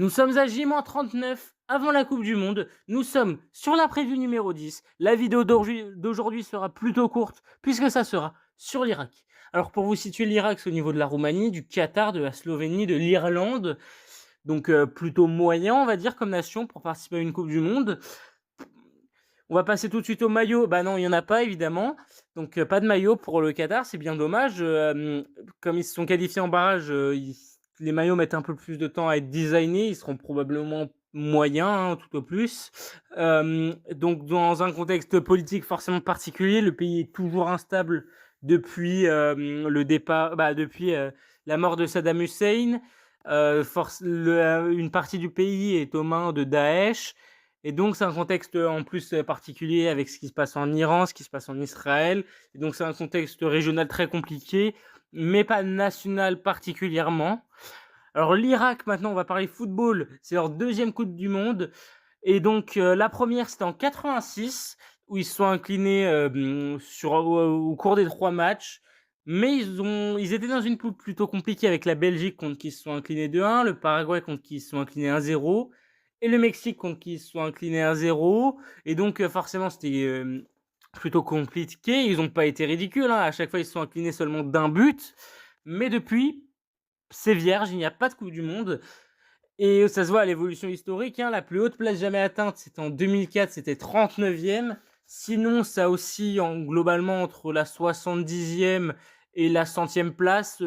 Nous sommes à J-39 avant la coupe du monde. Nous sommes sur la preview numéro 10. La vidéo d'aujourd'hui sera plutôt courte puisque ça sera sur l'Irak. Alors pour vous situer, l'Irak, c'est au niveau de la Roumanie, du Qatar, de la Slovénie, de l'Irlande. Donc plutôt moyen, on va dire, comme nation pour participer à une coupe du monde. On va passer tout de suite au maillot. Bah non, il n'y en a pas évidemment. Donc pas de maillot pour le Qatar, c'est bien dommage. Comme ils se sont qualifiés en barrage, les maillots mettent un peu plus de temps à être designés. Ils seront probablement moyens, hein, tout au plus. Donc dans un contexte politique forcément particulier, le pays est toujours instable depuis le départ, depuis la mort de Saddam Hussein. Une partie du pays est aux mains de Daesh. Et donc, c'est un contexte en plus particulier avec ce qui se passe en Iran, ce qui se passe en Israël. Et donc, c'est un contexte régional très compliqué, mais pas national particulièrement. Alors, l'Irak, maintenant, on va parler football. C'est leur deuxième Coupe du Monde. Et donc, la première, c'était en 86, où ils se sont inclinés au cours des 3 matchs. Mais ils étaient dans une poule plutôt compliquée avec la Belgique contre qui ils se sont inclinés 2-1, le Paraguay contre qui ils se sont inclinés 1-0 et le Mexique contre qui ils se sont inclinés 1-0. Et donc, forcément, c'était plutôt compliqué. Ils n'ont pas été ridicules, hein. À chaque fois, ils se sont inclinés seulement d'un but. Mais depuis, c'est vierge, il n'y a pas de Coupe du Monde. Et ça se voit à l'évolution historique, hein. La plus haute place jamais atteinte, c'était en 2004, c'était 39e. Sinon, ça oscille globalement entre la 70e et la 100e place.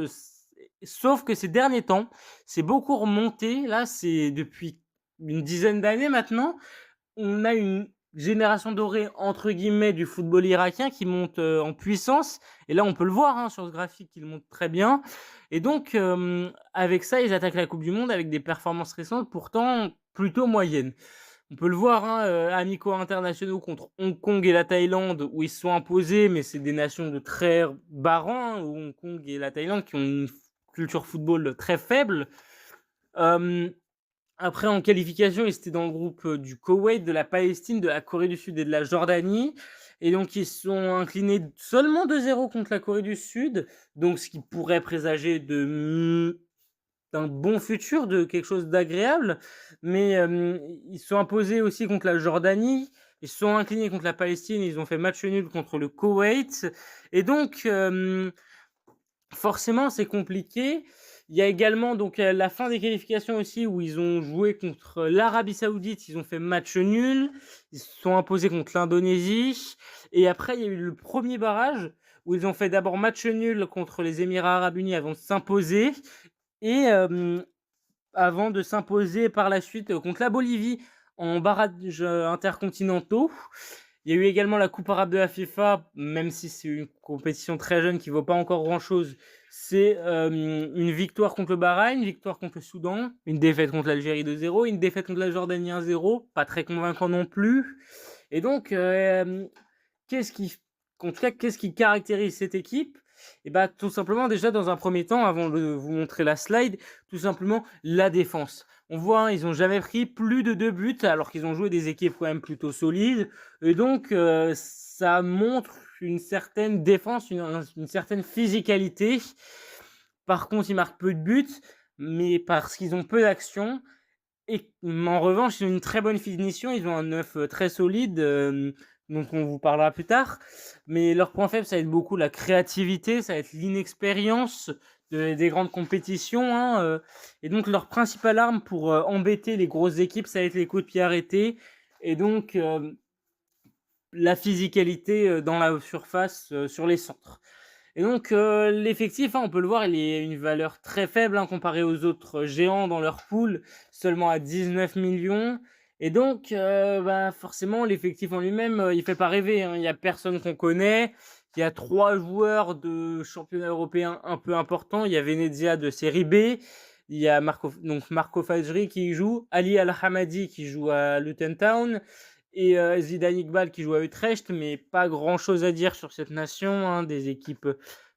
Sauf que ces derniers temps, c'est beaucoup remonté. Là, c'est depuis une dizaine d'années maintenant. On a une génération dorée entre guillemets du football irakien qui monte en puissance. Et là, on peut le voir, hein, sur ce graphique, il monte très bien. Et donc, avec ça, ils attaquent la Coupe du Monde avec des performances récentes pourtant plutôt moyennes. On peut le voir, hein, amicaux internationaux contre Hong Kong et la Thaïlande où ils se sont imposés, mais c'est des nations de très bas rang, hein, Hong Kong et la Thaïlande qui ont une culture football très faible. Après, en qualification, ils étaient dans le groupe du Koweït, de la Palestine, de la Corée du Sud et de la Jordanie. Et donc, ils se sont inclinés seulement 2-0 contre la Corée du Sud. Donc, ce qui pourrait présager d'un bon futur, de quelque chose d'agréable. Mais ils se sont imposés aussi contre la Jordanie. Ils se sont inclinés contre la Palestine. Ils ont fait match nul contre le Koweït. Et donc, forcément, c'est compliqué. Il y a également donc la fin des qualifications aussi où ils ont joué contre l'Arabie Saoudite, ils ont fait match nul, ils se sont imposés contre l'Indonésie et après il y a eu le premier barrage où ils ont fait d'abord match nul contre les Émirats Arabes Unis avant de s'imposer et avant de s'imposer par la suite contre la Bolivie en barrage intercontinentaux. Il y a eu également la Coupe arabe de la FIFA, même si c'est une compétition très jeune qui ne vaut pas encore grand-chose. C'est une victoire contre le Bahreïn, une victoire contre le Soudan, une défaite contre l'Algérie 2-0, une défaite contre la Jordanie 1-0, pas très convaincant non plus. Et donc, qu'est-ce qui caractérise cette équipe? Et bah, tout simplement, déjà, dans un premier temps, avant de vous montrer la slide, tout simplement la défense. On voit, hein, ils n'ont jamais pris plus de 2 buts, alors qu'ils ont joué des équipes quand même plutôt solides. Et donc, ça montre une certaine défense, une certaine physicalité. Par contre, ils marquent peu de buts, mais parce qu'ils ont peu d'action. Et en revanche, ils ont une très bonne finition. Ils ont un 9 très solide, dont on vous parlera plus tard. Mais leur point faible, ça va être beaucoup la créativité, ça va être l'inexpérience des grandes compétitions, hein. Et donc, leur principale arme pour embêter les grosses équipes, ça va être les coups de pied arrêtés. Et donc, la physicalité dans la surface, sur les centres. Et donc, l'effectif, hein, on peut le voir, il est une valeur très faible, hein, comparé aux autres géants dans leur pool, seulement à 19 millions. Et donc, forcément, l'effectif en lui-même, il fait pas rêver, hein. Il y a personne qu'on connaît. Il y a 3 joueurs de championnat européen un peu importants. Il y a Venezia de série B. Il y a Marco Fajri qui y joue, Ali Al-Hamadi qui joue à Luton Town et Zidane Iqbal qui joue à Utrecht, mais pas grand-chose à dire sur cette nation, hein, des équipes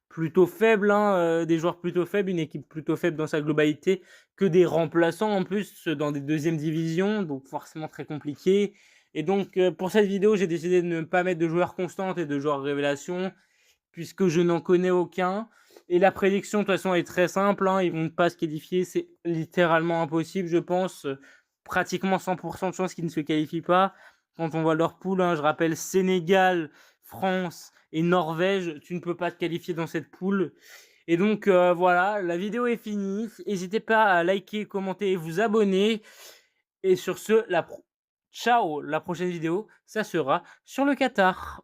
plutôt faibles, hein, des joueurs plutôt faibles, une équipe plutôt faible dans sa globalité, que des remplaçants en plus dans des deuxièmes divisions, donc forcément très compliqué. Et donc pour cette vidéo, j'ai décidé de ne pas mettre de joueurs constants et de joueurs révélations, puisque je n'en connais aucun. Et la prédiction, de toute façon, est très simple, hein, ils vont pas se qualifier, c'est littéralement impossible, je pense. Pratiquement 100 de chances qu'ils ne se qualifient pas. Quand on voit leur poule, hein, je rappelle Sénégal, France et Norvège, tu ne peux pas te qualifier dans cette poule. Et donc voilà, la vidéo est finie. N'hésitez pas à liker, commenter et vous abonner. Et sur ce, ciao, la prochaine vidéo, ça sera sur le Qatar.